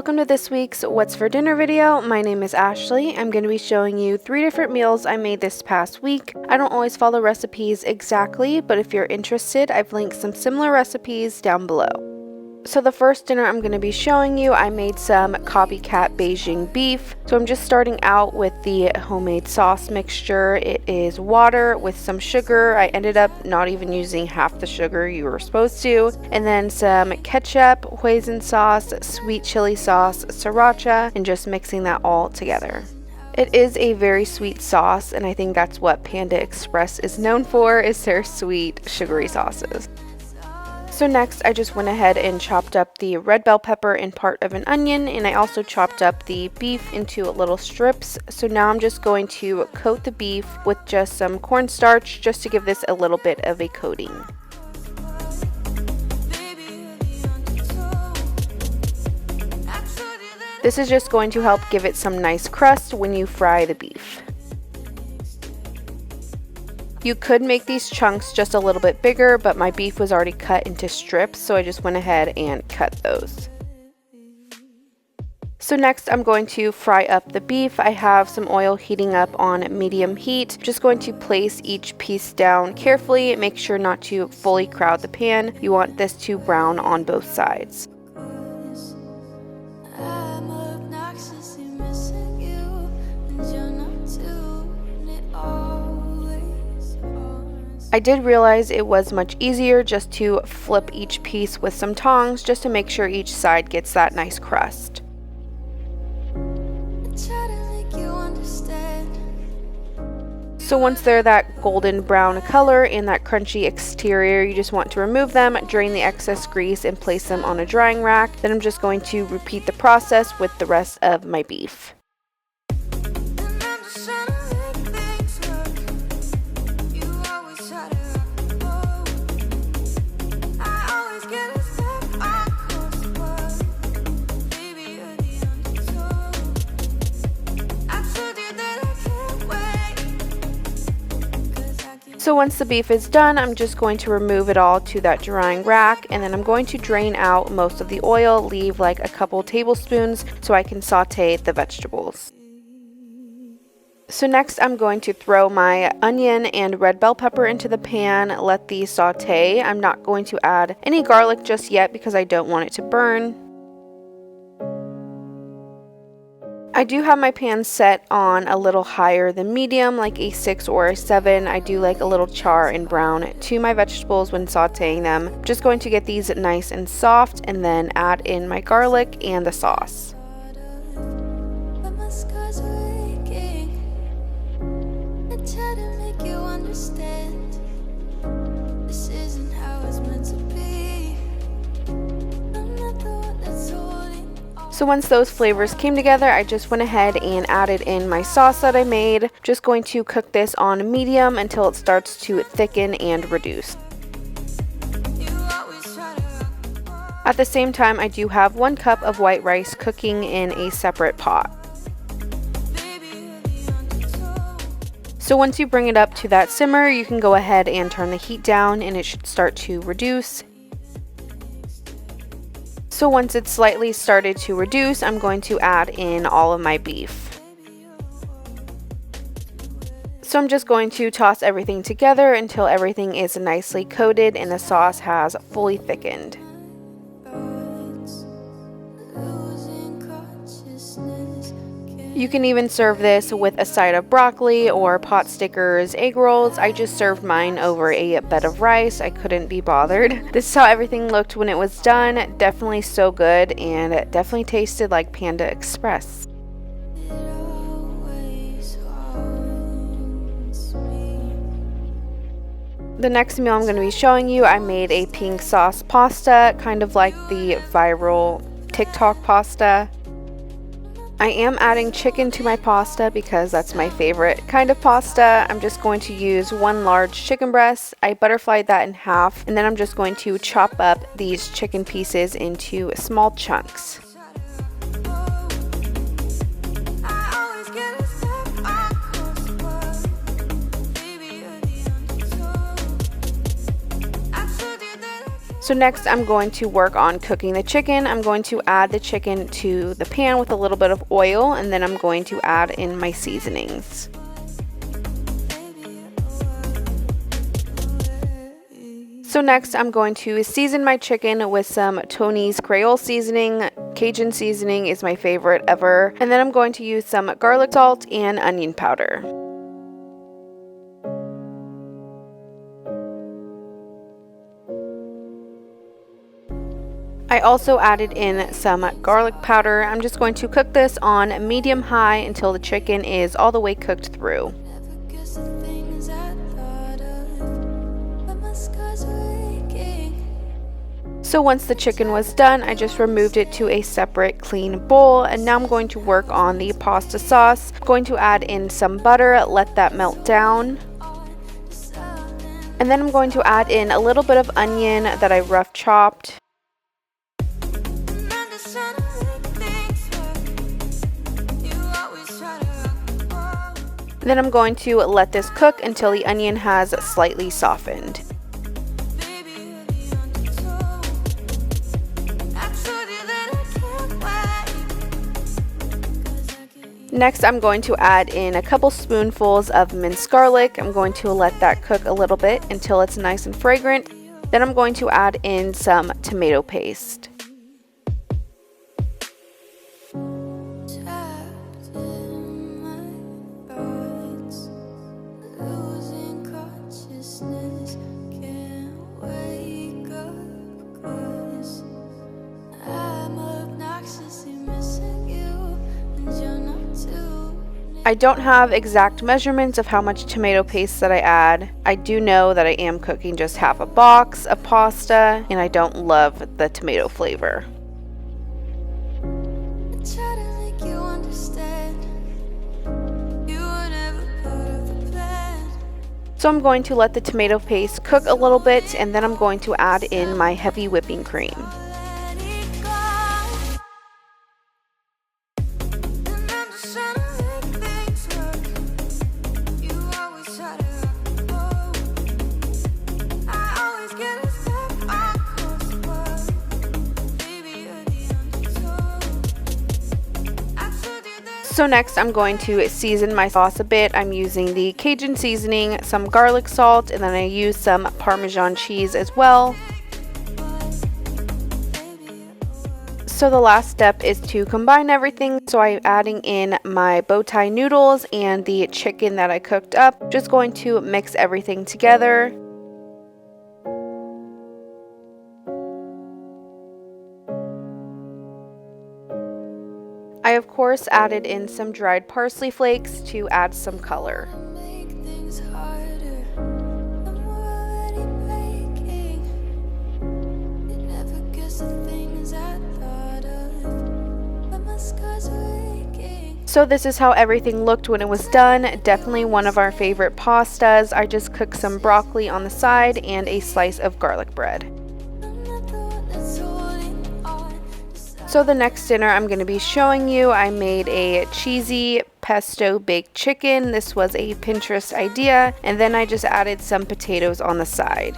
Welcome to this week's What's for Dinner video. My name is Ashley. I'm going to be showing you 3 different meals I made this past week. I don't always follow recipes exactly, but if you're interested, I've linked some similar recipes down below. So the first dinner I'm going to be showing you, I made some Copycat Beijing beef. So I'm just starting out with the homemade sauce mixture. It is water with some sugar. I ended up not even using half the sugar you were supposed to. And then some ketchup, hoisin sauce, sweet chili sauce, sriracha, and just mixing that all together. It is a very sweet sauce, and I think that's what Panda Express is known for, is their sweet, sugary sauces. So next, I just went ahead and chopped up the red bell pepper in part of an onion, and I also chopped up the beef into little strips. So now I'm just going to coat the beef with just some cornstarch just to give this a little bit of a coating. This is just going to help give it some nice crust when you fry the beef. You could make these chunks just a little bit bigger, but my beef was already cut into strips, so I just went ahead and cut those. So next I'm going to fry up the beef. I have some oil heating up on medium heat. Just going to place each piece down carefully. Make sure not to fully crowd the pan. You want this to brown on both sides. I did realize it was much easier just to flip each piece with some tongs just to make sure each side gets that nice crust. So once they're that golden brown color and that crunchy exterior, you just want to remove them, drain the excess grease, and place them on a drying rack. Then I'm just going to repeat the process with the rest of my beef. So once the beef is done, I'm just going to remove it all to that drying rack, and then I'm going to drain out most of the oil, leave like a couple tablespoons so I can saute the vegetables. So next I'm going to throw my onion and red bell pepper into the pan, let these saute. I'm not going to add any garlic just yet because I don't want it to burn. I do have my pan set on a little higher than medium, like a 6 or a 7. I do like a little char and brown to my vegetables when sauteing them. Just going to get these nice and soft and then add in my garlic and the sauce. So once those flavors came together, I just went ahead and added in my sauce that I made. Just going to cook this on medium until it starts to thicken and reduce. At the same time, I do have 1 cup of white rice cooking in a separate pot. So once you bring it up to that simmer, you can go ahead and turn the heat down and it should start to reduce. So once it's slightly started to reduce, I'm going to add in all of my beef. So I'm just going to toss everything together until everything is nicely coated and the sauce has fully thickened. You can even serve this with a side of broccoli or pot stickers, egg rolls. I just served mine over a bed of rice. I couldn't be bothered. This is how everything looked when it was done. Definitely so good, and it definitely tasted like Panda Express. The next meal I'm going to be showing you, I made a pink sauce pasta, kind of like the viral TikTok pasta. I am adding chicken to my pasta because that's my favorite kind of pasta. I'm just going to use 1 large chicken breast. I butterflied that in half, and then I'm just going to chop up these chicken pieces into small chunks. So next I'm going to work on cooking the chicken. I'm going to add the chicken to the pan with a little bit of oil, and then I'm going to add in my seasonings. So next I'm going to season my chicken with some Tony's Creole seasoning. Cajun seasoning is my favorite ever. And then I'm going to use some garlic salt and onion powder. I also added in some garlic powder. I'm just going to cook this on medium-high until the chicken is all the way cooked through. So once the chicken was done, I just removed it to a separate clean bowl, and now I'm going to work on the pasta sauce. I'm going to add in some butter, let that melt down. And then I'm going to add in a little bit of onion that I rough chopped. Then I'm going to let this cook until the onion has slightly softened. Next, I'm going to add in a couple spoonfuls of minced garlic. I'm going to let that cook a little bit until it's nice and fragrant. Then I'm going to add in some tomato paste. I don't have exact measurements of how much tomato paste that I add. I do know that I am cooking just half a box of pasta, and I don't love the tomato flavor. So I'm going to let the tomato paste cook a little bit, and then I'm going to add in my heavy whipping cream. So next I'm going to season my sauce a bit. I'm using the Cajun seasoning, some garlic salt, and then I use some Parmesan cheese as well. So the last step is to combine everything. So I'm adding in my bow tie noodles and the chicken that I cooked up. Just going to mix everything together. I of course added in some dried parsley flakes to add some color. So this is how everything looked when it was done. Definitely one of our favorite pastas. I just cooked some broccoli on the side and a slice of garlic bread. So the next dinner I'm going to be showing you, I made a cheesy pesto baked chicken. This was a Pinterest idea, and then I just added some potatoes on the side.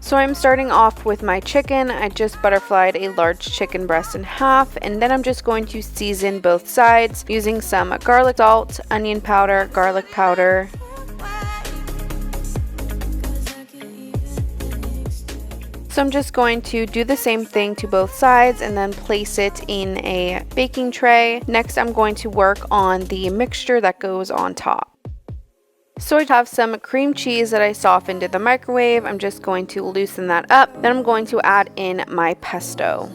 So I'm starting off with my chicken. I just butterflied a large chicken breast in half, and then I'm just going to season both sides using some garlic salt, onion powder, garlic powder. So I'm just going to do the same thing to both sides and then place it in a baking tray. Next, I'm going to work on the mixture that goes on top. So I have some cream cheese that I softened in the microwave. I'm just going to loosen that up. Then I'm going to add in my pesto.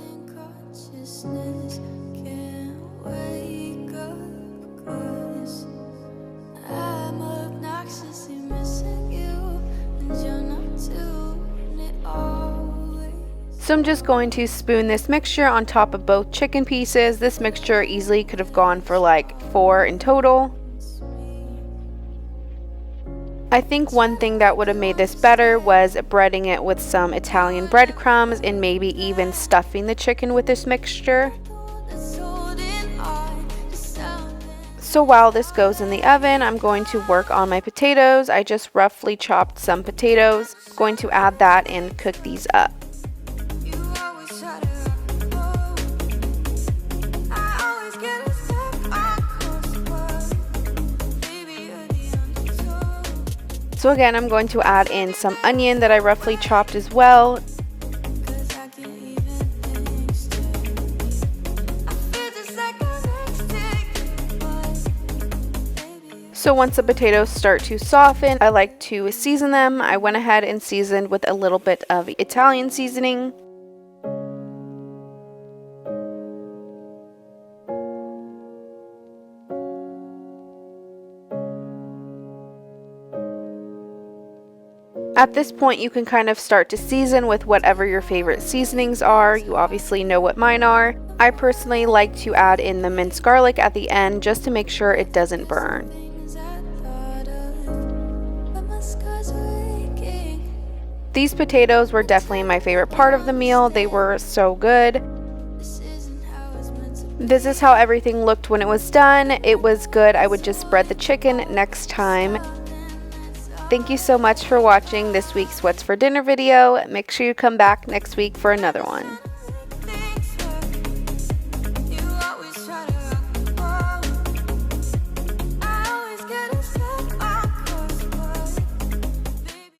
So I'm just going to spoon this mixture on top of both chicken pieces. This mixture easily could have gone for like 4 in total. I think one thing that would have made this better was breading it with some Italian breadcrumbs and maybe even stuffing the chicken with this mixture. So while this goes in the oven, I'm going to work on my potatoes. I just roughly chopped some potatoes. I'm going to add that and cook these up. So again, I'm going to add in some onion that I roughly chopped as well. So once the potatoes start to soften, I like to season them. I went ahead and seasoned with a little bit of Italian seasoning. At this point, you can kind of start to season with whatever your favorite seasonings are. You obviously know what mine are. I personally like to add in the minced garlic at the end just to make sure it doesn't burn. These potatoes were definitely my favorite part of the meal. They were so good. This is how everything looked when it was done. It was good. I would just spread the chicken next time. Thank you so much for watching this week's What's for Dinner video. Make sure you come back next week for another one.